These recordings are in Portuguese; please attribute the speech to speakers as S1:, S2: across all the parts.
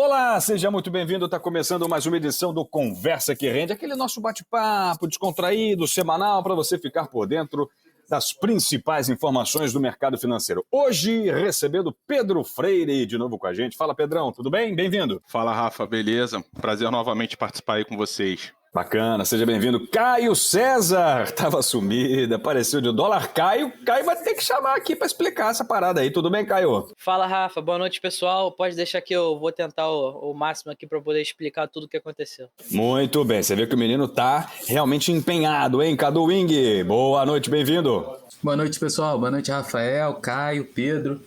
S1: Olá, seja muito bem-vindo. Está começando mais uma edição do Conversa que Rende, aquele nosso bate-papo descontraído, semanal, para você ficar por dentro das principais informações do mercado financeiro. Hoje, recebendo Pedro Freire de novo com a gente. Fala, Pedrão, tudo bem? Bem-vindo.
S2: Fala, Rafa, beleza? Prazer novamente participar aí com vocês.
S1: Bacana, seja bem-vindo. Caio César, estava sumido, apareceu de dólar. Caio vai ter que chamar aqui para explicar essa parada aí. Tudo bem, Caio?
S3: Fala, Rafa. Boa noite, pessoal. Pode deixar que eu vou tentar o máximo aqui para poder explicar tudo o que aconteceu.
S1: Muito bem, você vê que o menino tá realmente empenhado, hein? Cadu Wing, boa noite, bem-vindo.
S4: Boa noite, pessoal. Boa noite, Rafael, Caio, Pedro.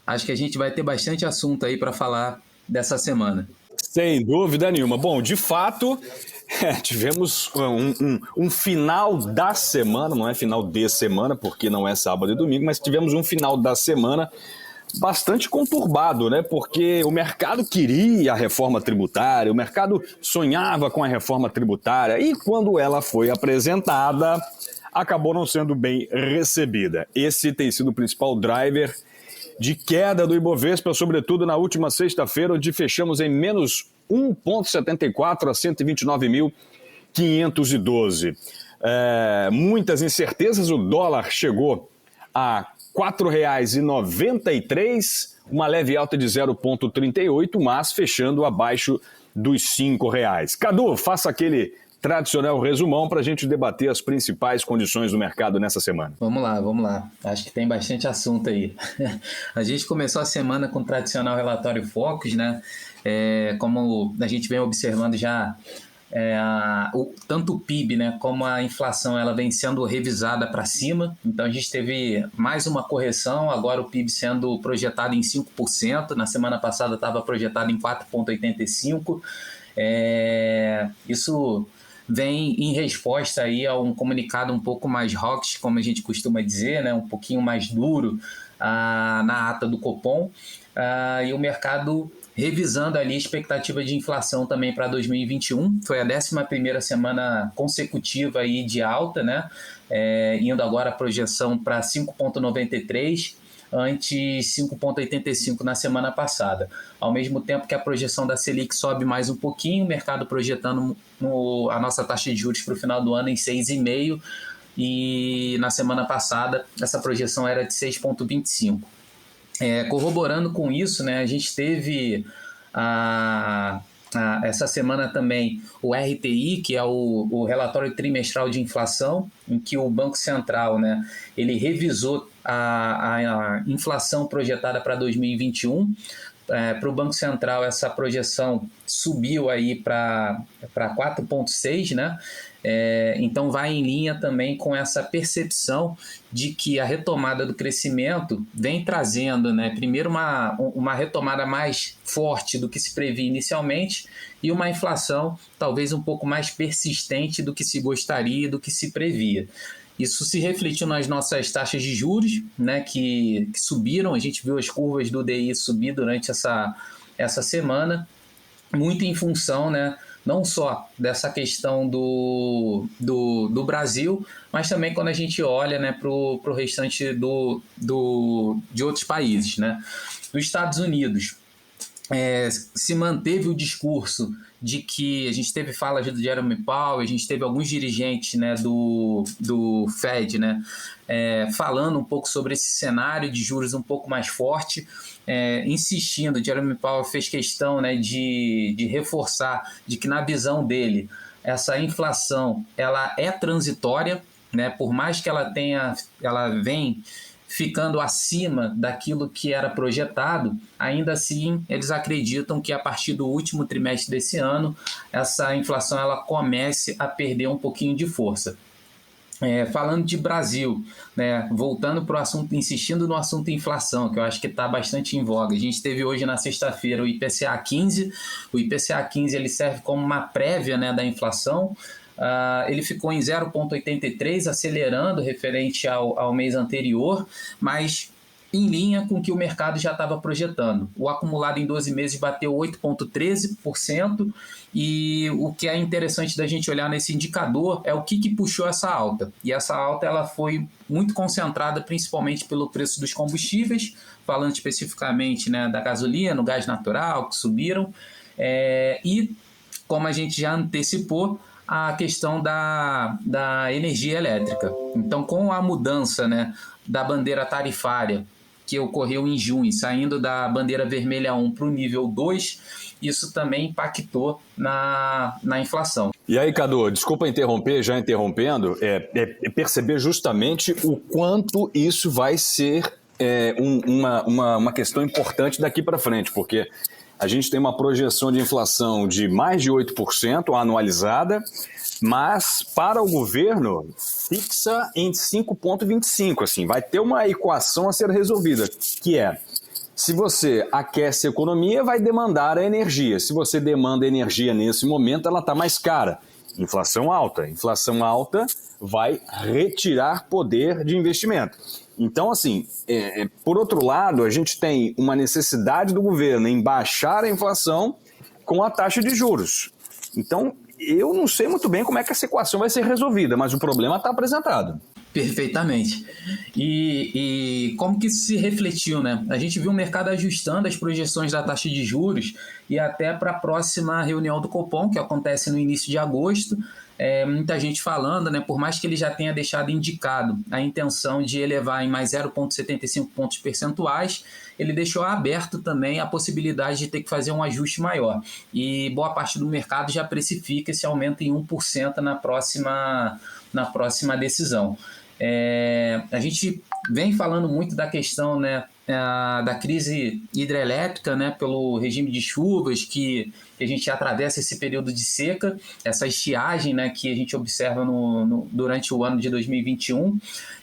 S4: Acho que a gente vai ter bastante assunto aí para falar dessa semana.
S1: Sem dúvida nenhuma. Bom, de fato, tivemos um final da semana, não é final de semana, porque não é sábado e domingo, mas tivemos um final da semana bastante conturbado, né? Porque o mercado queria a reforma tributária, o mercado sonhava com a reforma tributária e quando ela foi apresentada, acabou não sendo bem recebida. Esse tem sido o principal driver de queda do Ibovespa, sobretudo na última sexta-feira, onde fechamos em menos 1,74 a 129.512. Muitas incertezas, o dólar chegou a R$ 4,93, uma leve alta de 0,38, mas fechando abaixo dos R$ 5. Cadu, faça aquele tradicional resumão para a gente debater as principais condições do mercado nessa semana.
S4: Vamos lá. Acho que tem bastante assunto aí. A gente começou a semana com o tradicional relatório Focus, né? Como a gente vem observando já, tanto o PIB, né, como a inflação, ela vem sendo revisada para cima. Então a gente teve mais uma correção, agora o PIB sendo projetado em 5%, na semana passada estava projetado em 4,85%. Isso vem em resposta aí a um comunicado um pouco mais hawkish, como a gente costuma dizer, né, um pouquinho mais duro na ata do Copom, e o mercado revisando ali a expectativa de inflação também para 2021. Foi a 11ª semana consecutiva aí de alta, né, indo agora a projeção para 5,93%, antes 5,85 na semana passada. Ao mesmo tempo que a projeção da Selic sobe mais um pouquinho, o mercado projetando a nossa taxa de juros para o final do ano em 6,5%, e na semana passada essa projeção era de 6,25%. Corroborando com isso, né, a gente teve essa semana também o RTI, que é o relatório trimestral de inflação, em que o Banco Central, né, ele revisou a inflação projetada para 2021. Para o Banco Central, essa projeção subiu aí para 4,6%, né? Então vai em linha também com essa percepção de que a retomada do crescimento vem trazendo, né, primeiro uma retomada mais forte do que se previa inicialmente e uma inflação talvez um pouco mais persistente do que se gostaria, do que se previa. Isso se refletiu nas nossas taxas de juros, né, que subiram. A gente viu as curvas do DI subir durante essa semana, muito em função, né, não só dessa questão do Brasil, mas também quando a gente olha, né, para o restante de outros países, né. Dos Estados Unidos, se manteve o discurso de que a gente teve falas do Jerome Powell, a gente teve alguns dirigentes, né, do Fed, né, falando um pouco sobre esse cenário de juros um pouco mais forte, insistindo. Jerome Powell fez questão, né, de reforçar de que, na visão dele, essa inflação ela é transitória, né, por mais que ela vem ficando acima daquilo que era projetado, ainda assim eles acreditam que a partir do último trimestre desse ano essa inflação ela comece a perder um pouquinho de força. Falando de Brasil, né, voltando para o assunto, insistindo no assunto inflação, que eu acho que está bastante em voga. A gente teve hoje na sexta-feira o IPCA 15, o IPCA 15 ele serve como uma prévia, né, da inflação. Ele ficou em 0,83, acelerando referente ao mês anterior, mas em linha com o que o mercado já estava projetando. O acumulado em 12 meses bateu 8,13%, e o que é interessante da gente olhar nesse indicador é o que puxou essa alta. E essa alta ela foi muito concentrada principalmente pelo preço dos combustíveis, falando especificamente, né, da gasolina, no gás natural, que subiram, e, como a gente já antecipou, a questão da energia elétrica. Então, com a mudança, né, da bandeira tarifária, que ocorreu em junho, saindo da bandeira vermelha 1 para o nível 2, isso também impactou na inflação.
S1: E aí, Cadu, desculpa interromper, já interrompendo, perceber justamente o quanto isso vai ser uma questão importante daqui para frente, porque a gente tem uma projeção de inflação de mais de 8% anualizada, mas para o governo fixa em 5,25%. Assim, vai ter uma equação a ser resolvida, que é: se você aquece a economia, vai demandar a energia. Se você demanda energia nesse momento, ela está mais cara. Inflação alta. Inflação alta vai retirar poder de investimento. Então, assim, por outro lado, a gente tem uma necessidade do governo em baixar a inflação com a taxa de juros. Então, eu não sei muito bem como é que essa equação vai ser resolvida, mas o problema está apresentado.
S4: Perfeitamente. E como que isso se refletiu, né? A gente viu o mercado ajustando as projeções da taxa de juros, e até para a próxima reunião do Copom, que acontece no início de agosto, muita gente falando, né, por mais que ele já tenha deixado indicado a intenção de elevar em mais 0,75 pontos percentuais, ele deixou aberto também a possibilidade de ter que fazer um ajuste maior. E boa parte do mercado já precifica esse aumento em 1% na próxima decisão. A gente vem falando muito da questão, né, da crise hidrelétrica, né, pelo regime de chuvas que a gente atravessa esse período de seca, essa estiagem, né, que a gente observa durante o ano de 2021,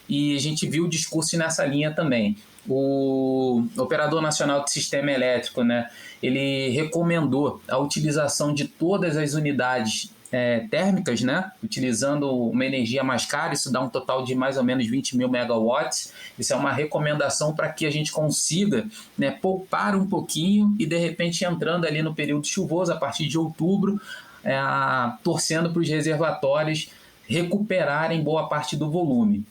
S4: e a gente viu o discurso nessa linha também. O Operador Nacional do Sistema Elétrico, né, ele recomendou a utilização de todas as unidades térmicas, né, utilizando uma energia mais cara. Isso dá um total de mais ou menos 20 mil megawatts. Isso é uma recomendação para que a gente consiga, né, poupar um pouquinho e, de repente, entrando ali no período chuvoso, a partir de outubro, torcendo para os reservatórios recuperarem boa parte do volume.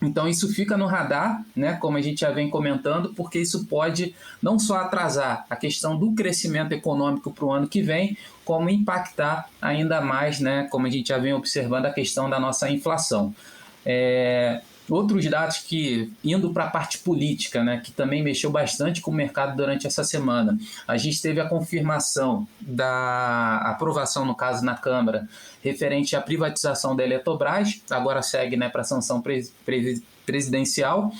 S4: Então isso fica no radar, né, como a gente já vem comentando, porque isso pode não só atrasar a questão do crescimento econômico para o ano que vem, como impactar ainda mais, né, como a gente já vem observando, a questão da nossa inflação. Outros dados que, indo para a parte política, né, que também mexeu bastante com o mercado durante essa semana, a gente teve a confirmação da aprovação, no caso na Câmara, referente à privatização da Eletrobras, agora segue, né, para a sanção presidencial.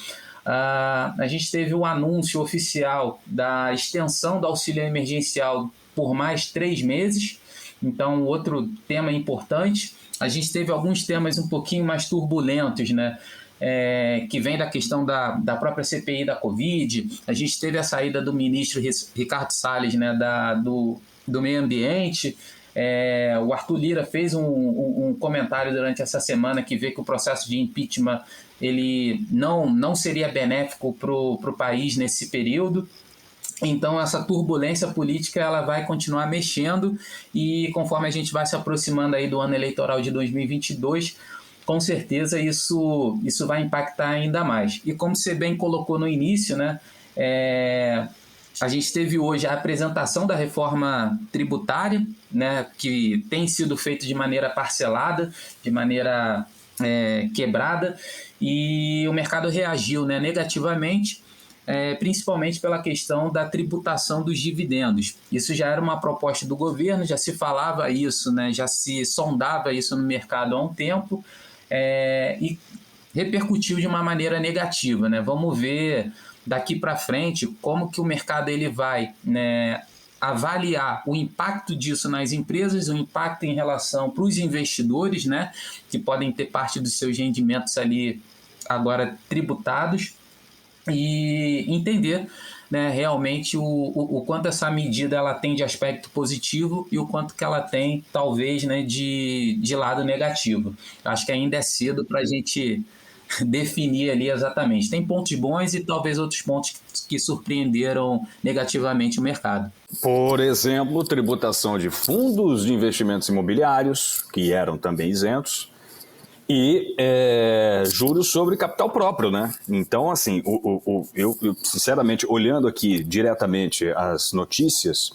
S4: A gente teve o anúncio oficial da extensão do auxílio emergencial por mais 3 meses, então outro tema importante. A gente teve alguns temas um pouquinho mais turbulentos, né, que vem da questão da própria CPI da Covid. A gente teve a saída do ministro Ricardo Salles, né, do Meio Ambiente. O Arthur Lira fez um comentário durante essa semana que vê que o processo de impeachment ele não seria benéfico para o país nesse período. Então essa turbulência política ela vai continuar mexendo, e conforme a gente vai se aproximando aí do ano eleitoral de 2022, com certeza isso vai impactar ainda mais. E como você bem colocou no início, né, a gente teve hoje a apresentação da reforma tributária, né, que tem sido feita de maneira parcelada, de maneira quebrada, e o mercado reagiu, né, negativamente, principalmente pela questão da tributação dos dividendos. Isso já era uma proposta do governo, já se falava isso, né, já se sondava isso no mercado há um tempo, e repercutiu de uma maneira negativa, né? Vamos ver daqui para frente como que o mercado ele vai, né, avaliar o impacto disso nas empresas, o impacto em relação para os investidores, né, que podem ter parte dos seus rendimentos ali agora tributados, e entender, né, realmente o quanto essa medida ela tem de aspecto positivo e o quanto que ela tem, talvez, né, de lado negativo. Acho que ainda é cedo para a gente definir ali exatamente. Tem pontos bons e talvez outros pontos que surpreenderam negativamente o mercado.
S1: Por exemplo, tributação de fundos de investimentos imobiliários, que eram também isentos, e juros sobre capital próprio, né? Então, assim, eu sinceramente, olhando aqui diretamente as notícias,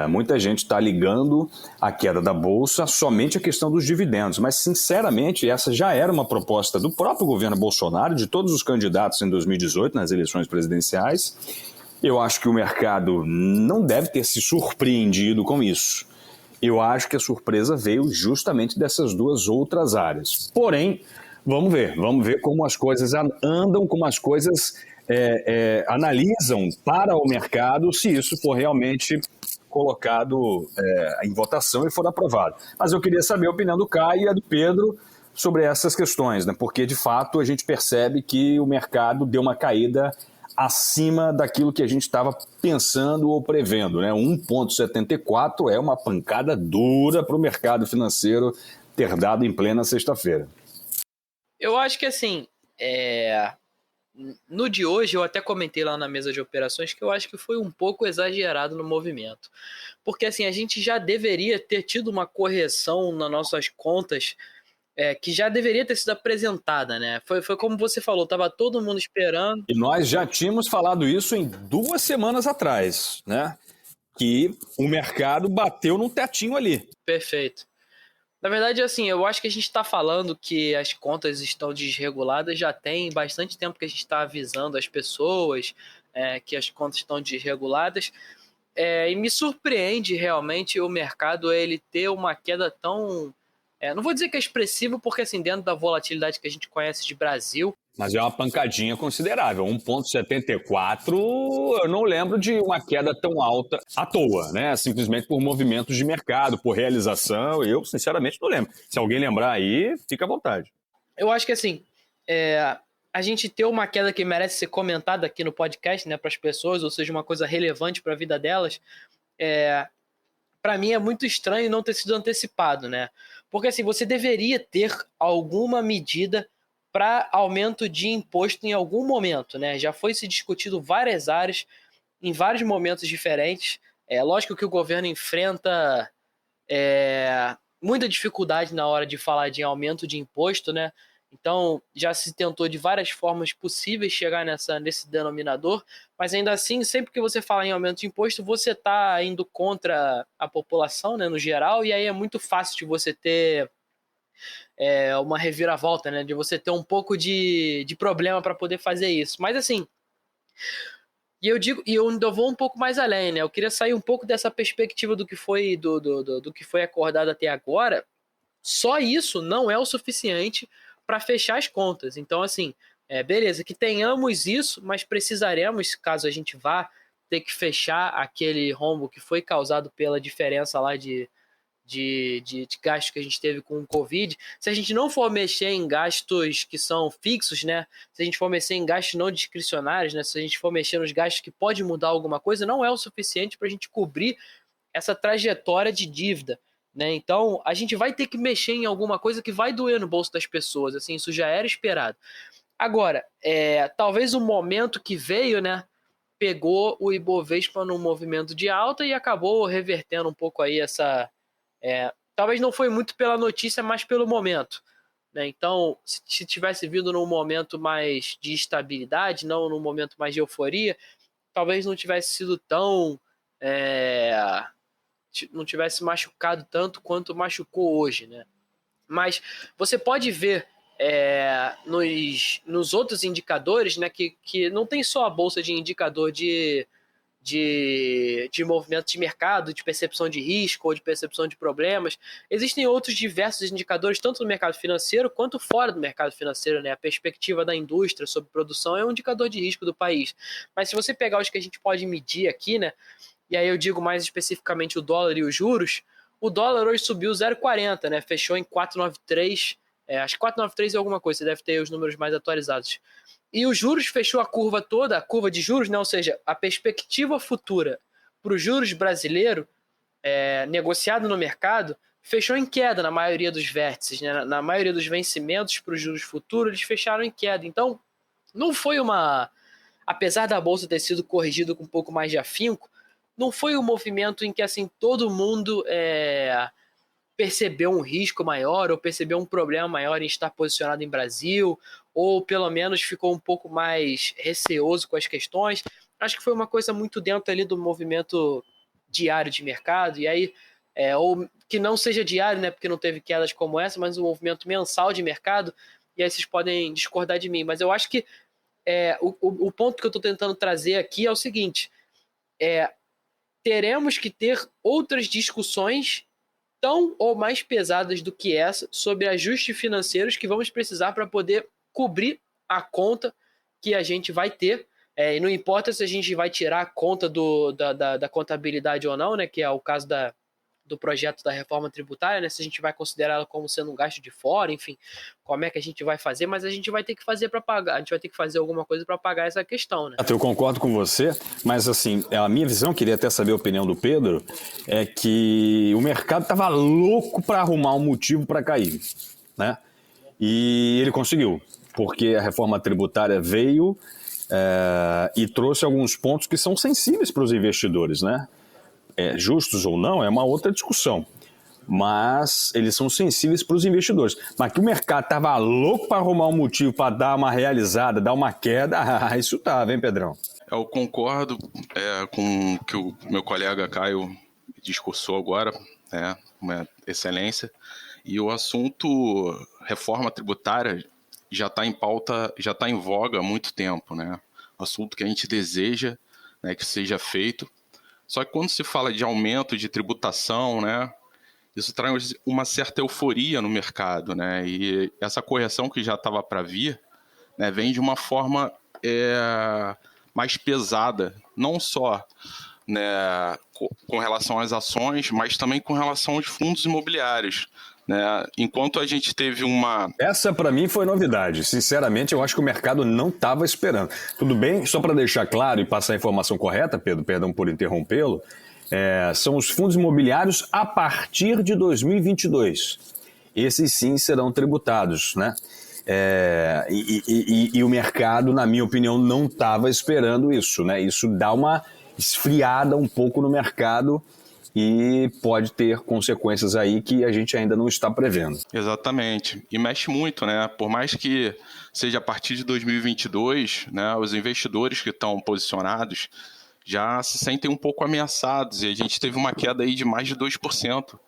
S1: muita gente está ligando a queda da Bolsa somente à questão dos dividendos, mas, sinceramente, essa já era uma proposta do próprio governo Bolsonaro, de todos os candidatos em 2018, nas eleições presidenciais. Eu acho que o mercado não deve ter se surpreendido com isso. Eu acho que a surpresa veio justamente dessas duas outras áreas. Porém, vamos ver como as coisas andam, como as coisas analisam para o mercado, se isso for realmente colocado em votação e for aprovado. Mas eu queria saber a opinião do Caio e a do Pedro sobre essas questões, né? Porque, de fato, a gente percebe que o mercado deu uma caída acima daquilo que a gente estava pensando ou prevendo, né? 1,74 é uma pancada dura para o mercado financeiro ter dado em plena sexta-feira.
S3: Eu acho que, assim, no de hoje, eu até comentei lá na mesa de operações que eu acho que foi um pouco exagerado no movimento. Porque, assim, a gente já deveria ter tido uma correção nas nossas contas que já deveria ter sido apresentada, né? Foi como você falou, tava todo mundo esperando.
S1: E nós já tínhamos falado isso em 2 semanas atrás, né? Que o mercado bateu num tetinho ali.
S3: Perfeito. Na verdade, assim, eu acho que a gente está falando que as contas estão desreguladas já tem bastante tempo que a gente está avisando as pessoas que as contas estão desreguladas. E me surpreende realmente o mercado ele ter uma queda tão... não vou dizer que é expressivo, porque assim, dentro da volatilidade que a gente conhece de Brasil...
S1: Mas é uma pancadinha considerável. 1,74, eu não lembro de uma queda tão alta à toa, né? Simplesmente por movimentos de mercado, por realização. Eu, sinceramente, não lembro. Se alguém lembrar aí, fica à vontade.
S3: Eu acho que assim, a gente ter uma queda que merece ser comentada aqui no podcast, né, para as pessoas, ou seja, uma coisa relevante para a vida delas, para mim é muito estranho não ter sido antecipado, né? Porque assim, você deveria ter alguma medida para aumento de imposto em algum momento, né? Já foi se discutido várias áreas, em vários momentos diferentes. Lógico que o governo enfrenta muita dificuldade na hora de falar de aumento de imposto, né? Então, já se tentou de várias formas possíveis chegar nesse denominador, mas ainda assim, sempre que você fala em aumento de imposto, você está indo contra a população, né, no geral, e aí é muito fácil de você ter uma reviravolta, né, de você ter um pouco de problema para poder fazer isso. Mas assim, eu ainda vou um pouco mais além, né? Eu queria sair um pouco dessa perspectiva do que foi do que foi acordado até agora. Só isso não é o suficiente para fechar as contas. Então, assim, beleza, que tenhamos isso, mas precisaremos, caso a gente vá ter que fechar aquele rombo que foi causado pela diferença lá de gastos que a gente teve com o Covid, se a gente não for mexer em gastos que são fixos, né? Se a gente for mexer em gastos não discricionários, né? Se a gente for mexer nos gastos que pode mudar alguma coisa, não é o suficiente para a gente cobrir essa trajetória de dívida, né? Então, a gente vai ter que mexer em alguma coisa que vai doer no bolso das pessoas, assim, isso já era esperado. Agora, talvez o momento que veio, né, pegou o Ibovespa num movimento de alta e acabou revertendo um pouco aí essa... talvez não foi muito pela notícia, mas pelo momento, né? Então, se tivesse vindo num momento mais de estabilidade, não num momento mais de euforia, talvez não tivesse sido tão... não tivesse machucado tanto quanto machucou hoje, né? Mas você pode ver nos outros indicadores, né, que não tem só a bolsa de indicador de movimento de mercado, de percepção de risco ou de percepção de problemas. Existem outros diversos indicadores, tanto no mercado financeiro quanto fora do mercado financeiro, né? A perspectiva da indústria sobre produção é um indicador de risco do país. Mas se você pegar os que a gente pode medir aqui, né? E aí eu digo mais especificamente o dólar e os juros, o dólar hoje subiu 0,40, né? Fechou em 4,93, acho que 4,93 é alguma coisa, você deve ter os números mais atualizados. E os juros fechou a curva toda, a curva de juros, né? Ou seja, a perspectiva futura para os juros brasileiro negociado no mercado fechou em queda na maioria dos vértices, né? Na maioria dos vencimentos para os juros futuros, eles fecharam em queda. Então, não foi apesar da bolsa ter sido corrigida com um pouco mais de afinco, não foi um movimento em que assim todo mundo percebeu um risco maior ou percebeu um problema maior em estar posicionado em Brasil, ou pelo menos ficou um pouco mais receoso com as questões. Acho que foi uma coisa muito dentro ali do movimento diário de mercado, e aí, ou que não seja diário, né, porque não teve quedas como essa, mas um movimento mensal de mercado, e aí vocês podem discordar de mim, mas eu acho que o ponto que eu estou tentando trazer aqui é o seguinte, teremos que ter outras discussões tão ou mais pesadas do que essa sobre ajustes financeiros que vamos precisar para poder cobrir a conta que a gente vai ter. E não importa se a gente vai tirar a conta da contabilidade ou não, né, que é o caso do projeto da reforma tributária, né, se a gente vai considerar ela como sendo um gasto de fora, enfim, como é que a gente vai fazer, mas a gente vai ter que fazer para pagar, a gente vai ter que fazer alguma coisa para pagar essa questão, né?
S1: Eu concordo com você, mas assim, a minha visão, queria até saber a opinião do Pedro, é que o mercado estava louco para arrumar um motivo para cair, né? E ele conseguiu, porque a reforma tributária veio e trouxe alguns pontos que são sensíveis para os investidores, né? Justos ou não, é uma outra discussão. Mas eles são sensíveis para os investidores. Mas que o mercado estava louco para arrumar um motivo para dar uma realizada, dar uma queda, isso estava, hein, Pedrão?
S2: Eu concordo com o que o meu colega Caio discursou agora, uma excelência. E o assunto reforma tributária já está em pauta, já está em voga há muito tempo, né? O assunto que a gente deseja, né, que seja feito. Só que quando se fala de aumento de tributação, né, isso traz uma certa euforia no mercado, né? E essa correção que já estava para vir, né, vem de uma forma mais pesada, não só, né, com relação às ações, mas também com relação aos fundos imobiliários, né? Enquanto a gente teve
S1: Essa para mim foi novidade. Sinceramente, eu acho que o mercado não estava esperando. Tudo bem? Só para deixar claro e passar a informação correta, Pedro, perdão por interrompê-lo, são os fundos imobiliários a partir de 2022. Esses sim serão tributados, né? E o mercado, na minha opinião, não estava esperando isso, né? Isso dá uma esfriada um pouco no mercado e pode ter consequências aí que a gente ainda não está prevendo.
S2: Exatamente. E mexe muito, né? Por mais que seja a partir de 2022, né, os investidores que estão posicionados já se sentem um pouco ameaçados. E a gente teve uma queda aí de mais de 2%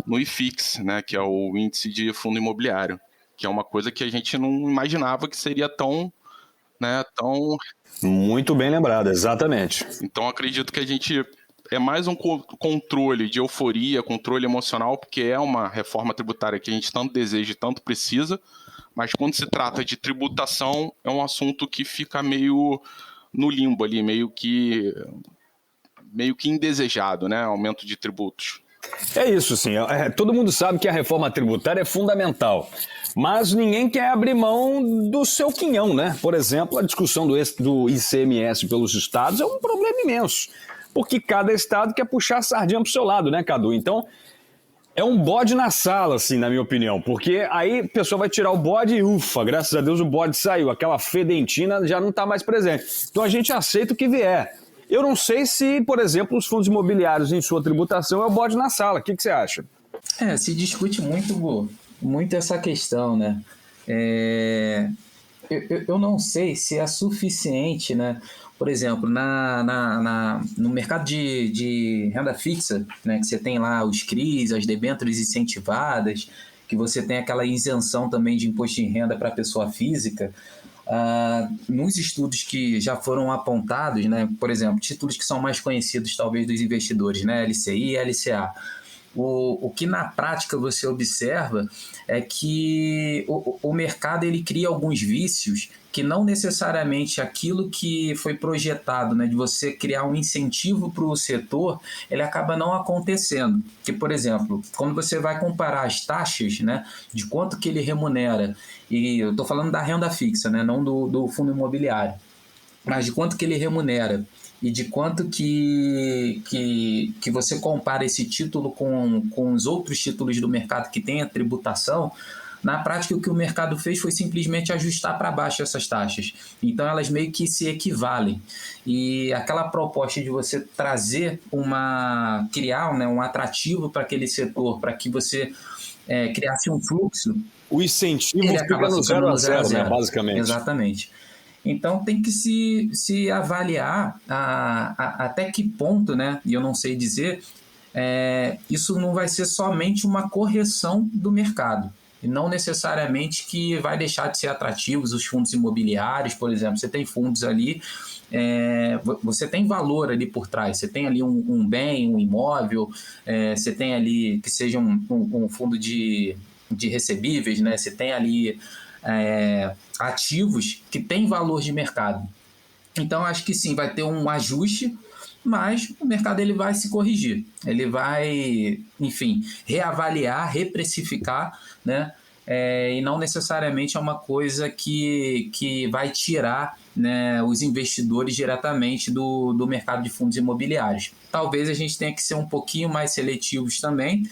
S2: no IFIX, né, que é o índice de fundo imobiliário, que é uma coisa que a gente não imaginava que seria tão...
S1: Muito bem lembrado, exatamente.
S2: Então, acredito que a gente... É mais um controle de euforia, controle emocional, porque é uma reforma tributária que a gente tanto deseja e tanto precisa, mas quando se trata de tributação, é um assunto que fica meio no limbo ali, meio que indesejado, né? Aumento de tributos. É
S1: isso, sim. Todo mundo sabe que a reforma tributária é fundamental, mas ninguém quer abrir mão do seu quinhão, né? Por exemplo, a discussão do ICMS pelos estados é um problema imenso, porque cada estado quer puxar a sardinha pro seu lado, né, Cadu? Então, é um bode na sala, assim, na minha opinião, porque aí a pessoa vai tirar o bode e ufa, graças a Deus o bode saiu, aquela fedentina já não está mais presente. Então a gente aceita o que vier. Eu não sei se, por exemplo, os fundos imobiliários em sua tributação é o bode na sala. O que você acha?
S4: Se discute muito essa questão, né? Eu não sei se é suficiente, né? Por exemplo, no mercado de renda fixa, né, que você tem lá os CRIs, as debêntures incentivadas, que você tem aquela isenção também de imposto de renda para a pessoa física, nos estudos que já foram apontados, né, por exemplo, títulos que são mais conhecidos talvez dos investidores, né, LCI e LCA, o que na prática você observa é que o mercado ele cria alguns vícios que não necessariamente aquilo que foi projetado, né, de você criar um incentivo para o setor, ele acaba não acontecendo. Porque, por exemplo, quando você vai comparar as taxas, né, de quanto que ele remunera, e eu estou falando da renda fixa, né, não do fundo imobiliário, mas de quanto que ele remunera e de quanto que você compara esse título com os outros títulos do mercado que tem a tributação, na prática o que o mercado fez foi simplesmente ajustar para baixo essas taxas. Então elas meio que se equivalem. E aquela proposta de você trazer criar, né, um atrativo para aquele setor, para que você criasse um fluxo,
S1: O incentivo
S4: ele
S1: fica
S4: acaba
S1: no
S4: ficando
S1: 0 a
S4: no 0 a
S1: 0, né,
S4: 0.
S1: basicamente.
S4: Exatamente. Então tem que se avaliar até que ponto, né, e eu não sei dizer, isso não vai ser somente uma correção do mercado. E não necessariamente que vai deixar de ser atrativos os fundos imobiliários, por exemplo. Você tem fundos ali, você tem valor ali por trás. Você tem ali um bem, um imóvel, você tem ali que seja um fundo de recebíveis, né? Você tem ali ativos que têm valor de mercado. Então, acho que sim, vai ter um ajuste, mas o mercado ele vai se corrigir. Ele vai, enfim, reavaliar, reprecificar, né? E não necessariamente é uma coisa que vai tirar, né, os investidores diretamente do mercado de fundos imobiliários. Talvez a gente tenha que ser um pouquinho mais seletivos também,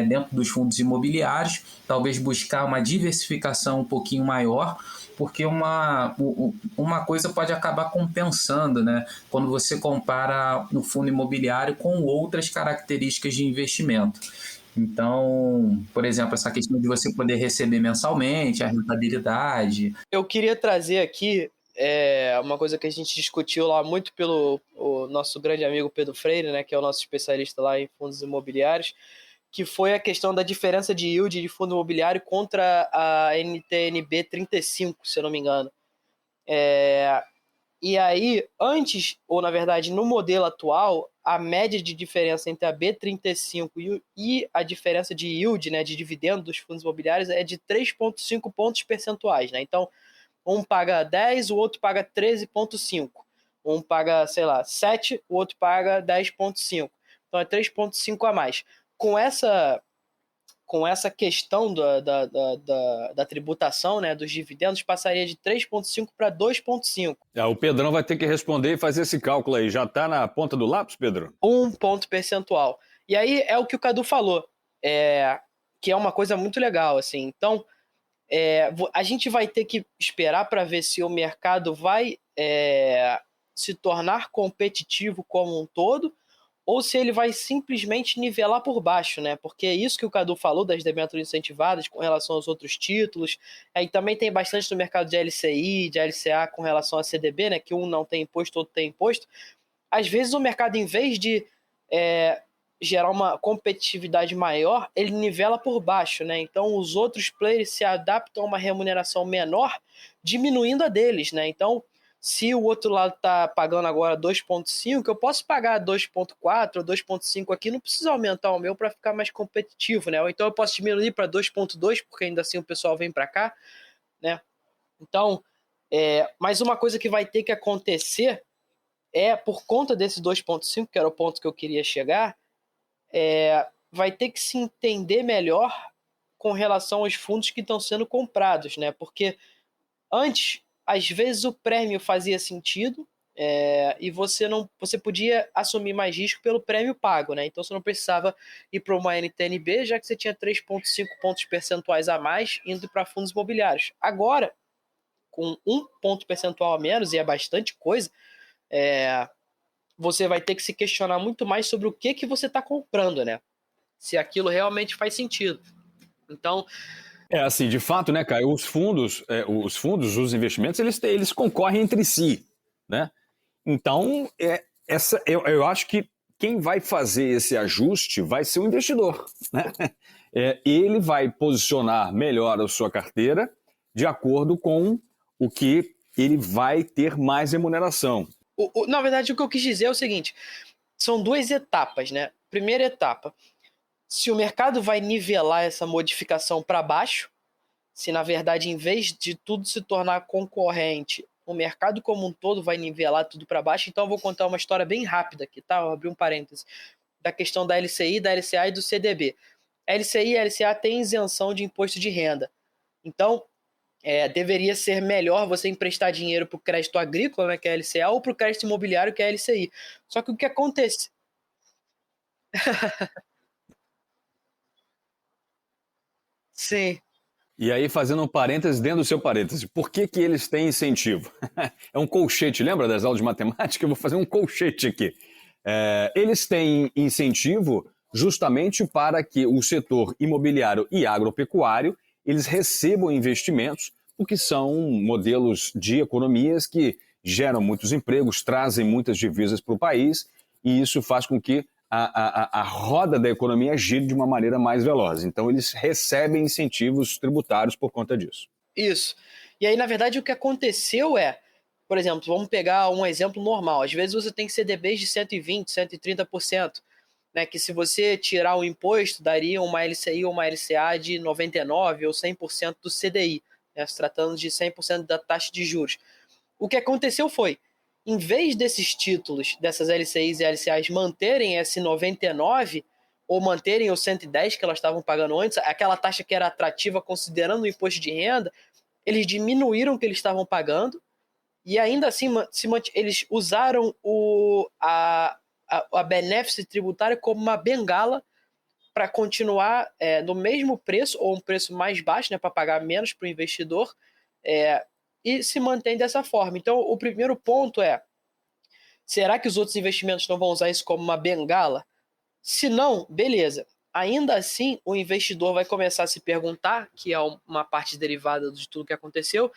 S4: dentro dos fundos imobiliários, talvez buscar uma diversificação um pouquinho maior, porque uma coisa pode acabar compensando, né, quando você compara o fundo imobiliário com outras características de investimento. Então, por exemplo, essa questão de você poder receber mensalmente, a rentabilidade.
S3: Eu queria trazer aqui uma coisa que a gente discutiu lá muito pelo o nosso grande amigo Pedro Freire, né, que é o nosso especialista lá em fundos imobiliários, que foi a questão da diferença de yield de fundo imobiliário contra a NTN-B 35, se eu não me engano. E aí, antes, ou na verdade no modelo atual, a média de diferença entre a B35 e a diferença de yield, né, de dividendo dos fundos imobiliários é de 3,5 pontos percentuais, né? Então, um paga 10, o outro paga 13,5. Um paga, sei lá, 7, o outro paga 10,5. Então é 3,5 a mais. Com essa questão da tributação, né, dos dividendos, passaria de 3,5 para 2,5.
S1: O Pedrão vai ter que responder e fazer esse cálculo aí. Já está na ponta do lápis, Pedro?
S3: 1 ponto percentual. E aí é o que o Cadu falou, que é uma coisa muito legal, assim. Então, a gente vai ter que esperar para ver se o mercado vai se tornar competitivo como um todo, ou se ele vai simplesmente nivelar por baixo, né? Porque é isso que o Cadu falou das debêntures incentivadas com relação aos outros títulos. E também tem bastante no mercado de LCI, de LCA com relação a CDB, né? Que um não tem imposto, outro tem imposto. Às vezes o mercado, em vez de gerar uma competitividade maior, ele nivela por baixo, né? Então os outros players se adaptam a uma remuneração menor, diminuindo a deles, né? Então, se o outro lado está pagando agora 2,5, eu posso pagar 2,4 ou 2,5 aqui, não precisa aumentar o meu para ficar mais competitivo, né? Ou então eu posso diminuir para 2,2, porque ainda assim o pessoal vem para cá, né? Então, mas uma coisa que vai ter que acontecer por conta desse 2,5, que era o ponto que eu queria chegar, vai ter que se entender melhor com relação aos fundos que estão sendo comprados, né? Porque antes, às vezes o prêmio fazia sentido e você podia assumir mais risco pelo prêmio pago, né? Então você não precisava ir para uma NTN-B, já que você tinha 3,5 pontos percentuais a mais indo para fundos imobiliários. Agora, com 1 ponto percentual a menos, e é bastante coisa, você vai ter que se questionar muito mais sobre o que você está comprando, né? Se aquilo realmente faz sentido. Então,
S1: assim, de fato, né, Caio, os fundos, os investimentos, eles concorrem entre si, né? Então, eu acho que quem vai fazer esse ajuste vai ser o investidor, né? Ele vai posicionar melhor a sua carteira de acordo com o que ele vai ter mais remuneração.
S3: Na verdade, o que eu quis dizer é o seguinte, são 2 etapas, né? Primeira etapa, se o mercado vai nivelar essa modificação para baixo, se na verdade, em vez de tudo se tornar concorrente, o mercado como um todo vai nivelar tudo para baixo. Então eu vou contar uma história bem rápida aqui, tá? Vou abrir um parêntese, da questão da LCI, da LCA e do CDB. A LCI e a LCA têm isenção de imposto de renda. Então, deveria ser melhor você emprestar dinheiro para o crédito agrícola, né, que é a LCA, ou para o crédito imobiliário, que é a LCI. Só que o que acontece... Sim,
S1: E aí, fazendo um parêntese dentro do seu parêntese, por que que eles têm incentivo? É um colchete, lembra das aulas de matemática? Eu vou fazer um colchete aqui. Eles têm incentivo justamente para que o setor imobiliário e agropecuário eles recebam investimentos, porque são modelos de economias que geram muitos empregos, trazem muitas divisas para o país, e isso faz com que a roda da economia gire de uma maneira mais veloz. Então, eles recebem incentivos tributários por conta disso.
S3: isso. E aí, na verdade, o que aconteceu por exemplo, vamos pegar um exemplo normal. Às vezes você tem CDBs de 120%, 130%, né, que se você tirar o imposto, daria uma LCI ou uma LCA de 99% ou 100% do CDI, né, se tratando de 100% da taxa de juros. O que aconteceu foi, em vez desses títulos, dessas LCIs e LCAs manterem esse 99% ou manterem o 110% que elas estavam pagando antes, aquela taxa que era atrativa considerando o imposto de renda, eles diminuíram o que eles estavam pagando e ainda assim eles usaram a benéfice tributária como uma bengala para continuar no mesmo preço ou um preço mais baixo, né, para pagar menos para o investidor, e se mantém dessa forma. Então, o primeiro ponto será que os outros investimentos não vão usar isso como uma bengala? Se não, beleza. Ainda assim, o investidor vai começar a se perguntar, que é uma parte derivada de tudo que aconteceu,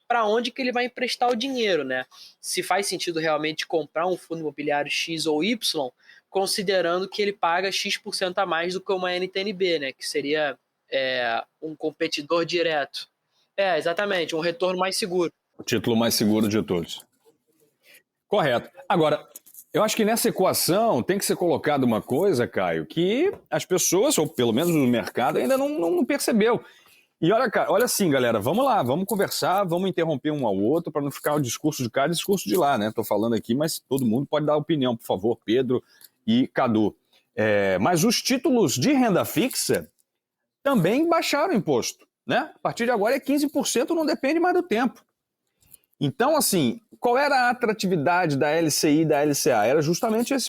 S3: para onde que ele vai emprestar o dinheiro, né? Se faz sentido realmente comprar um fundo imobiliário X ou Y, considerando que ele paga X% a mais do que uma NTNB, né? Que seria um competidor direto. Exatamente, um retorno mais seguro.
S1: O título mais seguro de todos. Correto. Agora, eu acho que nessa equação tem que ser colocada uma coisa, Caio, que as pessoas, ou pelo menos o mercado, ainda não percebeu. E olha assim, galera, vamos lá, vamos conversar, vamos interromper um ao outro para não ficar o discurso de cá e o discurso de lá, né? Estou falando aqui, mas todo mundo pode dar opinião, por favor, Pedro e Cadu. Mas os títulos de renda fixa também baixaram o imposto, né? A partir de agora é 15%, não depende mais do tempo. Então, assim, qual era a atratividade da LCI e da LCA? Era justamente esse